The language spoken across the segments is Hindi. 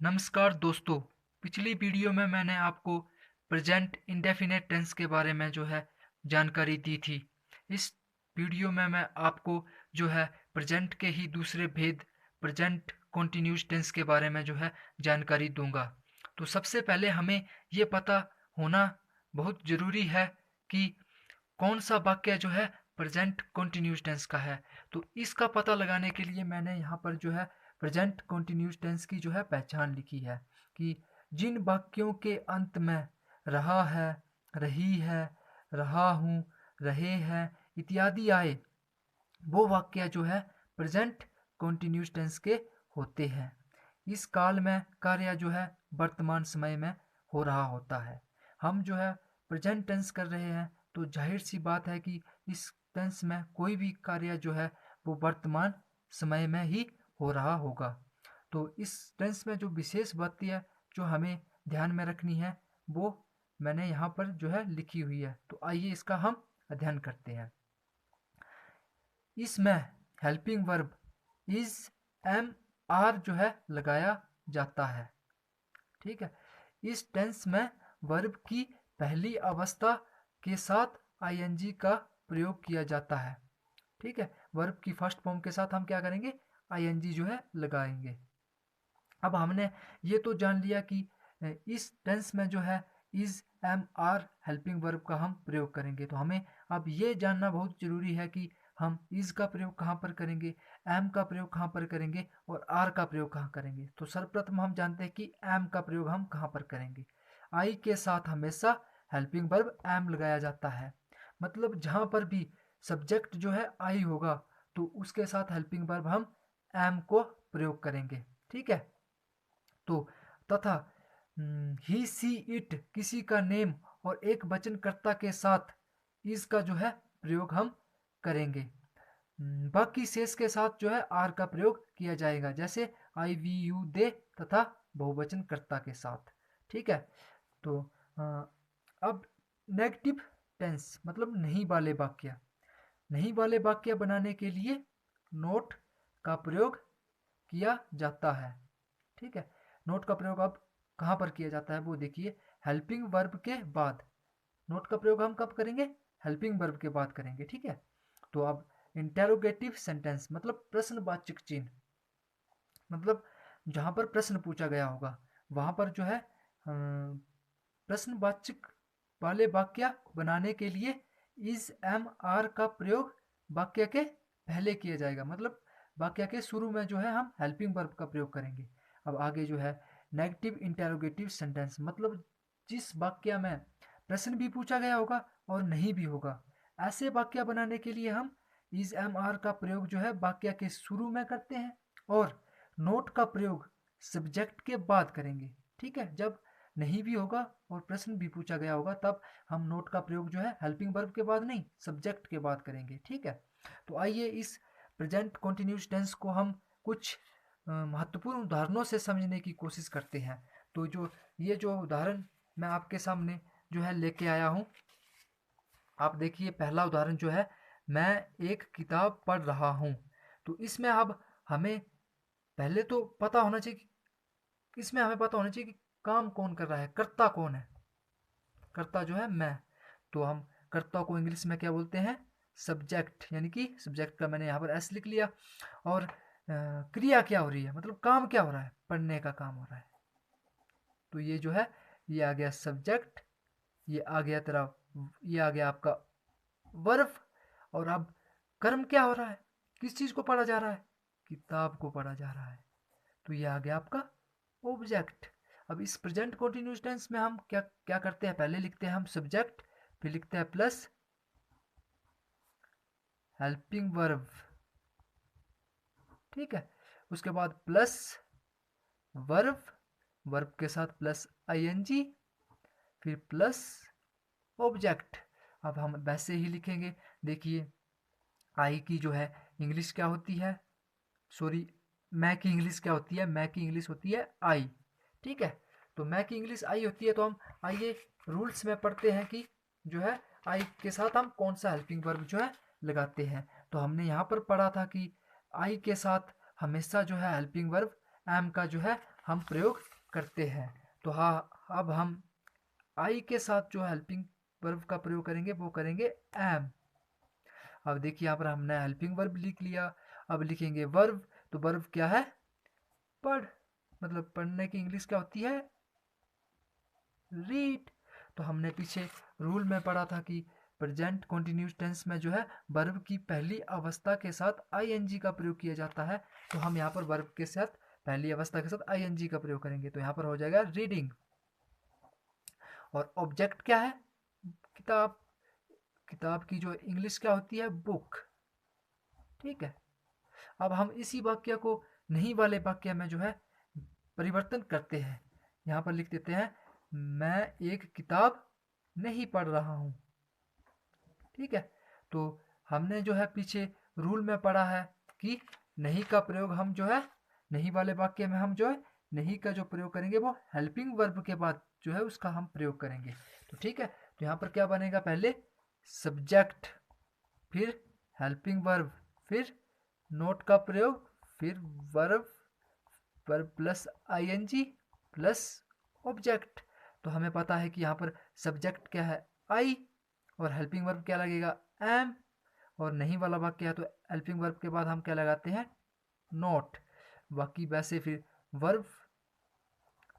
नमस्कार दोस्तों। पिछली वीडियो में मैंने आपको प्रेजेंट इंडेफिनेट टेंस के बारे में जानकारी दी थी। इस वीडियो में मैं आपको प्रेजेंट के ही दूसरे भेद प्रेजेंट कॉन्टिन्यूस टेंस के बारे में जानकारी दूंगा। तो सबसे पहले हमें ये पता होना बहुत ज़रूरी है कि कौन सा वाक्य प्रेजेंट कॉन्टिन्यूस टेंस का है। तो इसका पता लगाने के लिए मैंने यहाँ पर प्रेजेंट कॉन्टिन्यूस टेंस की पहचान लिखी है कि जिन वाक्यों के अंत में रहा है, रही है, रहा हूँ, रहे हैं इत्यादि आए, वो वाक्य प्रेजेंट कॉन्टिन्यूस टेंस के होते हैं। इस काल में कार्य वर्तमान समय में हो रहा होता है। हम प्रेजेंट टेंस कर रहे हैं तो जाहिर सी बात है कि इस टेंस में कोई भी कार्य वो वर्तमान समय में ही हो रहा होगा। तो इस टेंस में जो विशेष बातें जो हमें ध्यान में रखनी है वो मैंने यहाँ पर लिखी हुई है। तो आइए इसका हम अध्ययन करते हैं। इसमें helping verb is am are लगाया जाता है। ठीक है। इस टेंस में वर्ब की पहली अवस्था के साथ आईएनजी का प्रयोग किया जाता है। ठीक है। वर्ब की फर्स्ट फॉर्म के साथ हम क्या करेंगे, आईएनजी लगाएंगे। अब हमने ये तो जान लिया कि इस टेंस में is am are helping verb का हम प्रयोग करेंगे। तो हमें अब ये जानना बहुत जरूरी है कि हम इज का प्रयोग कहाँ पर करेंगे, एम का प्रयोग कहाँ पर करेंगे और आर का प्रयोग कहाँ करेंगे। तो सर्वप्रथम हम जानते हैं कि एम का प्रयोग हम कहाँ पर करेंगे। आई के साथ हमेशा हेल्पिंग वर्ब एम लगाया जाता है। मतलब जहाँ पर भी सब्जेक्ट आई होगा तो उसके साथ हेल्पिंग वर्ब हम एम को प्रयोग करेंगे। ठीक है। तो तथा ही सी इट किसी का नेम और एक वचनकर्ता के साथ इसका प्रयोग हम करेंगे। बाकी शेष के साथ आर का प्रयोग किया जाएगा, जैसे आई वी यू दे तथा बहुवचनकर्ता के साथ। ठीक है। तो अब नेगेटिव टेंस मतलब नहीं वाले वाक्य, नहीं वाले वाक्य बनाने के लिए नोट का प्रयोग किया जाता है। ठीक है। नोट का प्रयोग अब कहाँ पर किया जाता है वो देखिए, हेल्पिंग वर्ब के बाद। नोट का प्रयोग हम कब करेंगे, हेल्पिंग वर्ब के बाद करेंगे। ठीक है। तो अब इंटेरोगेटिव सेंटेंस मतलब प्रश्नवाचक चिन्ह, मतलब जहाँ पर प्रश्न पूछा गया होगा वहाँ पर प्रश्नवाचक वाले वाक्य बनाने के लिए इज एम आर का प्रयोग वाक्य के पहले किया जाएगा। मतलब वाक्य के शुरू में हम हेल्पिंग वर्ब का प्रयोग करेंगे। अब आगे नेगेटिव इंटेरोगेटिव सेंटेंस मतलब जिस वाक्य में प्रश्न भी पूछा गया होगा और नहीं भी होगा, ऐसे वाक्य बनाने के लिए हम इज एम आर का प्रयोग वाक्य के शुरू में करते हैं और नोट का प्रयोग सब्जेक्ट के बाद करेंगे। ठीक है। जब नहीं भी होगा और प्रश्न भी पूछा गया होगा तब हम नोट का प्रयोग हेल्पिंग वर्ब के बाद नहीं, सब्जेक्ट के बाद करेंगे। ठीक है। तो आइए इस प्रेजेंट कॉन्टिन्यूस टेंस को हम कुछ महत्वपूर्ण उदाहरणों से समझने की कोशिश करते हैं। तो ये उदाहरण मैं आपके सामने लेके आया हूँ। आप देखिए, पहला उदाहरण मैं एक किताब पढ़ रहा हूँ। तो इसमें अब हमें पहले तो पता होना चाहिए कि इसमें हमें पता होना चाहिए कि काम कौन कर रहा है, कर्ता कौन है। कर्ता मैं। तो हम कर्ता को इंग्लिश में क्या बोलते हैं, सब्जेक्ट, यानी कि सब्जेक्ट का मैंने यहाँ पर एस लिख लिया। और क्रिया क्या हो रही है, मतलब काम क्या हो रहा है, पढ़ने का काम हो रहा है। तो ये ये आ गया सब्जेक्ट, ये आ गया ये आ गया आपका वर्ब। और अब कर्म क्या हो रहा है, किस चीज़ को पढ़ा जा रहा है, किताब को पढ़ा जा रहा है। तो ये आ गया आपका ऑब्जेक्ट। अब इस प्रेजेंट कंटिन्यूअस टेंस में हम क्या क्या करते हैं, पहले लिखते हैं हम सब्जेक्ट, फिर लिखते हैं प्लस हेल्पिंग वर्ब। ठीक है। उसके बाद प्लस वर्ब, वर्ब के साथ प्लस आईएनजी, फिर प्लस ऑब्जेक्ट। अब हम वैसे ही लिखेंगे। देखिए, आई की इंग्लिश क्या होती है, सॉरी, मैं की इंग्लिश क्या होती है, मैं की इंग्लिश होती है आई। ठीक है। तो मैं की इंग्लिश आई होती है। तो हम आइए रूल्स में पढ़ते हैं कि आई के साथ हम कौन सा हेल्पिंग वर्ब लगाते हैं। तो हमने यहाँ पर पढ़ा था कि आई के साथ हमेशा हेल्पिंग वर्ब एम का जो है हम प्रयोग करते हैं। तो हाँ, अब हम आई के साथ जो हेल्पिंग वर्ब का प्रयोग करेंगे वो करेंगे एम। अब देखिए यहाँ पर हमने हेल्पिंग वर्ब लिख लिया, अब लिखेंगे वर्ब। तो वर्ब क्या है? पढ़, मतलब पढ़ने की इंग्लिश क्या होती है? रीड। तो हमने पीछे रूल में पढ़ा था कि प्रेजेंट कंटिन्यूअस टेंस में जो है वर्ब की पहली अवस्था के साथ आईएनजी का प्रयोग किया जाता है। तो हम यहाँ पर वर्ब के साथ पहली अवस्था के साथ आईएनजी का प्रयोग करेंगे, तो यहाँ पर हो जाएगा रीडिंग। और ऑब्जेक्ट क्या है? किताब। किताब की जो इंग्लिश क्या होती है? बुक। ठीक है। अब हम इसी वाक्य को नहीं वाले वाक्य में जो है परिवर्तन करते हैं। यहाँ पर लिख देते हैं मैं एक किताब नहीं पढ़ रहा हूँ। ठीक है। तो हमने जो है पीछे रूल में पढ़ा है कि नहीं का प्रयोग हम जो है नहीं वाले वाक्य में हम जो है नहीं का जो प्रयोग करेंगे वो हेल्पिंग वर्ब के बाद जो है उसका हम प्रयोग करेंगे। तो ठीक है, तो यहाँ पर क्या बनेगा? पहले सब्जेक्ट, फिर हेल्पिंग वर्ब, फिर नोट का प्रयोग, फिर verb, verb plus ING plus object. तो हमें पता है कि यहाँ पर सब्जेक्ट क्या है? आई, और हेल्पिंग वर्ब क्या लगेगा? एम। और नहीं वाला वाक्य है तो हेल्पिंग वर्ब के बाद हम क्या लगाते हैं? नोट। बाकी वैसे फिर वर्ब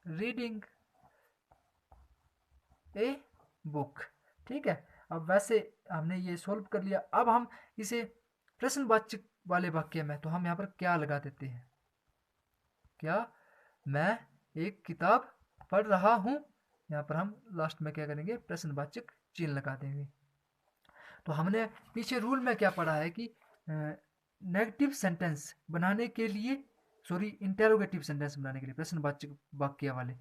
रीडिंग ए बुक। ठीक है। अब वैसे हमने ये सोल्व कर लिया। अब हम इसे प्रश्नवाचक वाले वाक्य में, तो हम यहाँ पर क्या लगा देते हैं? क्या मैं एक किताब पढ़ रहा हूँ। यहाँ पर हम लास्ट में क्या करेंगे? प्रश्नवाचक चिन्ह लगा देंगे। तो हमने पीछे रूल में क्या पढ़ा है कि नेगेटिव सेंटेंस बनाने के लिए, सॉरी इंटेरोगेटिव सेंटेंस बनाने के लिए, प्रश्नवाचक वाक्य वाले,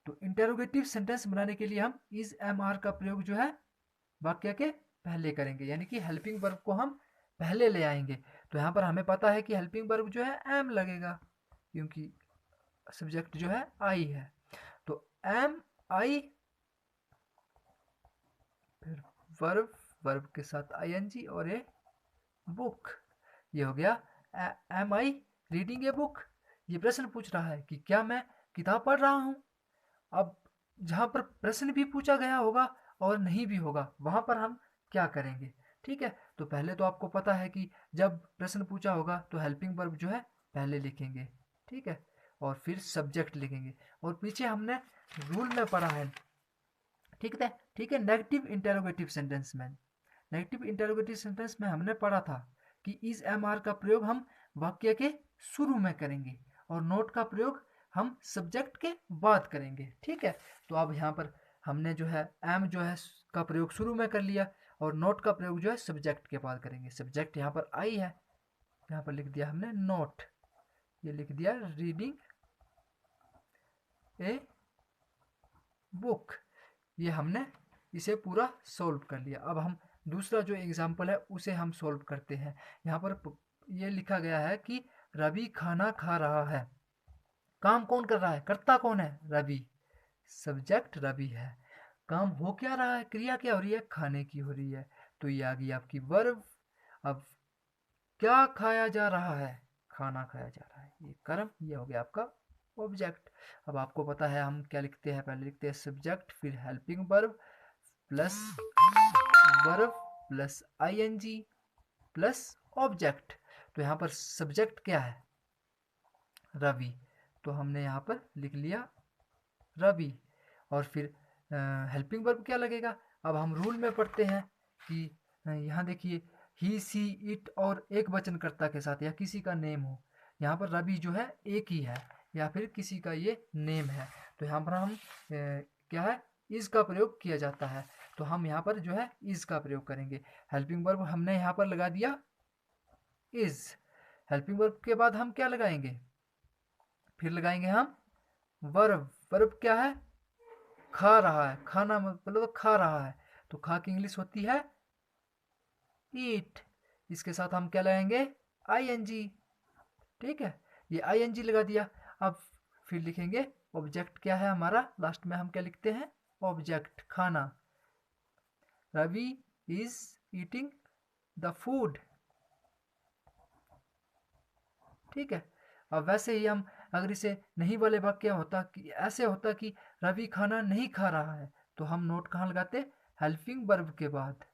तो इंटेरोगेटिव सेंटेंस बनाने के लिए हम इज एम आर का प्रयोग जो है वाक्य के पहले करेंगे, यानी कि हेल्पिंग वर्ब को हम पहले ले आएंगे। तो यहाँ पर हमें पता है कि हेल्पिंग वर्ब जो है एम लगेगा, क्योंकि सब्जेक्ट जो है आई है। तो एम आई, फिर वर्ब, वर्ब के साथ आईएनजी और ए बुक। ये हो गया am I reading a book. ये प्रश्न पूछ रहा है कि क्या मैं किताब पढ़ रहा हूँ। अब जहाँ पर प्रश्न भी पूछा गया होगा और नहीं भी होगा वहाँ पर हम क्या करेंगे? ठीक है। तो पहले तो आपको पता है कि जब प्रश्न पूछा होगा तो हेल्पिंग वर्ब जो है पहले लिखेंगे। ठीक है। और फिर सब्जेक्ट लिखेंगे। और पीछे हमने रूल में पढ़ा है, ठीक है, ठीक है, नेगेटिव इंटेरोगेटिव सेंटेंस में, नेगेटिव इंटेरोगेटिव सेंटेंस में हमने पढ़ा था कि इज एम आर का प्रयोग हम वाक्य के शुरू में करेंगे और नोट का प्रयोग हम सब्जेक्ट के बाद करेंगे। ठीक है। तो अब यहाँ पर हमने जो है एम जो है का प्रयोग शुरू में कर लिया और नोट का प्रयोग जो है सब्जेक्ट के बाद करेंगे। सब्जेक्ट यहाँ पर आई है, यहाँ पर लिख दिया हमने नोट, ये लिख दिया रीडिंग ए बुक। ये हमने इसे पूरा सॉल्व कर लिया। अब हम दूसरा जो एग्जाम्पल है उसे हम सॉल्व करते हैं। यहाँ पर ये लिखा गया है कि रवि खाना खा रहा है। काम कौन कर रहा है? कर्ता कौन है? रवि। सब्जेक्ट रवि है। काम हो क्या रहा है? क्रिया क्या हो रही है? खाने की हो रही है। तो ये आ गई आपकी वर्ब। अब क्या खाया जा रहा है? खाना खाया जा रहा है, ये कर्म। ये हो गया आपका ऑब्जेक्ट। अब आपको पता है हम क्या लिखते हैं? पहले लिखते हैं सब्जेक्ट, फिर helping verb plus verb plus ING plus object. तो यहाँ पर सब्जेक्ट क्या है? रवि। तो हमने यहाँ पर लिख लिया रवि। और फिर हेल्पिंग वर्ब क्या लगेगा? अब हम रूल में पढ़ते हैं कि यहाँ देखिए ही सी इट और एक वचनकर्ता के साथ या किसी का नेम हो। यहाँ पर रवि जो है एक ही है या फिर किसी का ये नेम है। तो यहाँ पर हम क्या है? इज का प्रयोग किया जाता है। तो हम यहाँ पर जो है इज का प्रयोग करेंगे। हेल्पिंग वर्ब हमने यहाँ पर लगा दिया इज। हेल्पिंग वर्ब के बाद हम क्या लगाएंगे? फिर लगाएंगे हम वर्ब। वर्ब क्या है? खा रहा है। खाना मतलब खा रहा है, तो खा की इंग्लिश होती है ईट। इसके साथ हम क्या लगाएंगे? आईएनजी। ठीक है, ये आईएनजी लगा दिया। अब फिर लिखेंगे ऑब्जेक्ट क्या है हमारा? लास्ट में हम क्या लिखते हैं? ऑब्जेक्ट खाना। Ravi is eating the food. ठीक है। अब वैसे ही हम अगर इसे नहीं वाले वाक्य होता कि ऐसे होता कि रवि खाना नहीं खा रहा है, तो हम नोट कहाँ लगाते? हेल्पिंग वर्ब के बाद।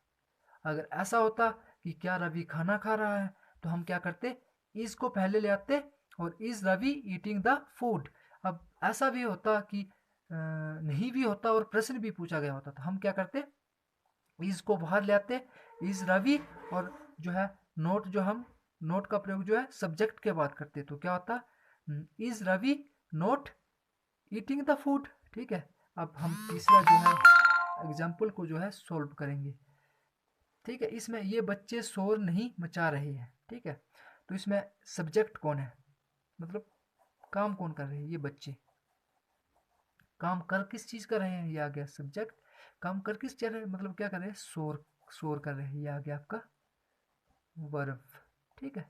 अगर ऐसा होता कि क्या रवि खाना खा रहा है, तो हम क्या करते? इज को पहले ले आते और is Ravi eating the food. अब ऐसा भी होता कि नहीं भी होता और प्रश्न भी पूछा गया होता, तो हम क्या करते? इज को बाहर ले आते, इज रवि, और जो है नोट, जो हम नोट का प्रयोग जो है सब्जेक्ट के बाद करते, तो क्या होता? Is Ravi not eating the food. ठीक है, अब हम तीसरा जो है एग्जाम्पल को जो है सोल्व करेंगे। ठीक है, इसमें ये बच्चे शोर नहीं मचा रहे हैं। ठीक है, तो इसमें सब्जेक्ट कौन है, मतलब काम कौन कर रहे हैं? ये बच्चे काम कर किस चीज कर रहे हैं? ये आ गया सब्जेक्ट। काम कर किस चीज रहे हैं, मतलब क्या कर रहे हैं? शोर, शोर कर रहे हैं। ये आ गया आपका वर्ब। ठीक है,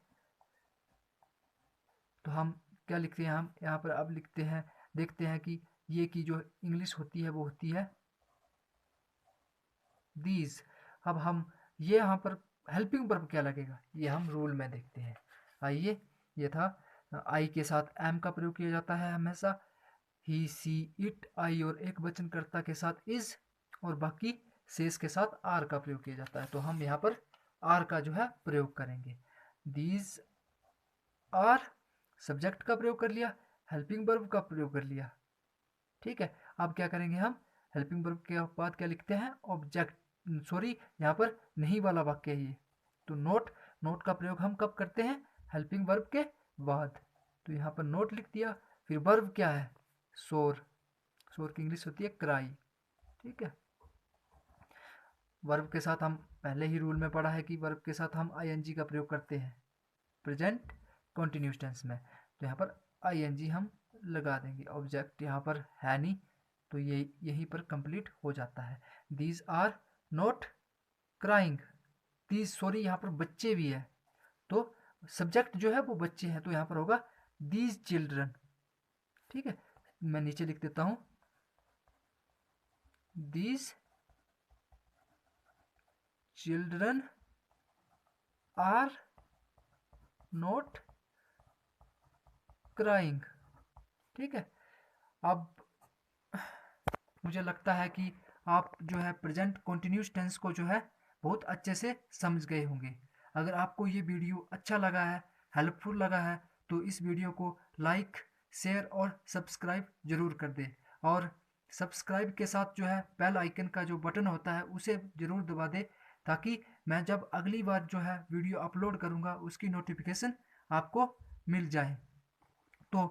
तो हम क्या लिखते हैं? हम यहाँ पर अब लिखते हैं, देखते हैं कि ये की जो इंग्लिश होती है वो होती है दीज। अब हम ये यहाँ पर हेल्पिंग वर्ब क्या लगेगा, ये हम रूल में देखते हैं। आइए, ये था आई के साथ एम का प्रयोग किया जाता है हमेशा। ही, सी, इट, आई और एक वचनकर्ता के साथ इज, और बाकी सेस के साथ आर का प्रयोग किया जाता है। तो हम यहाँ पर आर का जो है प्रयोग करेंगे। दीज आर, सब्जेक्ट का प्रयोग कर लिया, हेल्पिंग वर्ब का प्रयोग कर लिया। ठीक है, अब क्या करेंगे? हम हेल्पिंग वर्ब के बाद क्या लिखते हैं? ऑब्जेक्ट, सॉरी यहाँ पर नहीं वाला वाक्य है ये, तो नोट, नोट का प्रयोग हम कब करते हैं? हेल्पिंग वर्ब के बाद। तो यहाँ पर नोट लिख दिया। फिर वर्ब क्या है? शोर, शोर की इंग्लिश होती है क्राई। ठीक है, वर्ब के साथ हम पहले ही रूल में पढ़ा है कि वर्ब के साथ हम आईएनजी का प्रयोग करते हैं प्रेजेंट कंटिन्यूअस टेंस में, तो यहाँ पर आईएनजी हम लगा देंगे। ऑब्जेक्ट यहाँ पर है नहीं, तो ये यहीं पर कंप्लीट हो जाता है। These are not crying, these, sorry यहाँ पर बच्चे भी है, तो सब्जेक्ट जो है वो बच्चे हैं, तो यहाँ पर होगा दीज चिल्ड्रन। ठीक है, मैं नीचे लिख देता हूँ, these children are not crying. ठीक है, अब मुझे लगता है कि आप जो है प्रेजेंट कॉन्टिन्यूस टेंस को जो है बहुत अच्छे से समझ गए होंगे। अगर आपको ये वीडियो अच्छा लगा है, हेल्पफुल लगा है, तो इस वीडियो को लाइक, शेयर और सब्सक्राइब जरूर कर दें। और सब्सक्राइब के साथ जो है बेल आइकन का जो बटन होता है उसे ज़रूर दबा दें, ताकि मैं जब अगली बार जो है वीडियो अपलोड करूँगा उसकी नोटिफिकेशन आपको मिल जाए। तो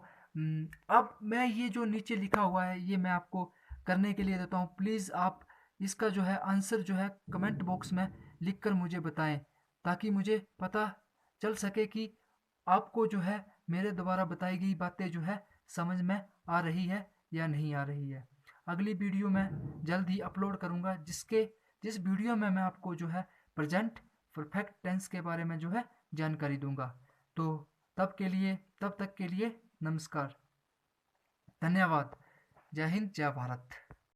अब मैं ये जो नीचे लिखा हुआ है ये मैं आपको करने के लिए देता हूँ। प्लीज़ आप इसका जो है आंसर जो है कमेंट बॉक्स में लिखकर मुझे बताएं, ताकि मुझे पता चल सके कि आपको जो है मेरे द्वारा बताई गई बातें जो है समझ में आ रही है या नहीं आ रही है। अगली वीडियो मैं जल्द ही अपलोड करूँगा, जिस वीडियो में मैं आपको जो है प्रेजेंट परफेक्ट टेंस के बारे में जो है जानकारी दूंगा। तो तब तक के लिए नमस्कार, धन्यवाद, जय हिंद, जय भारत।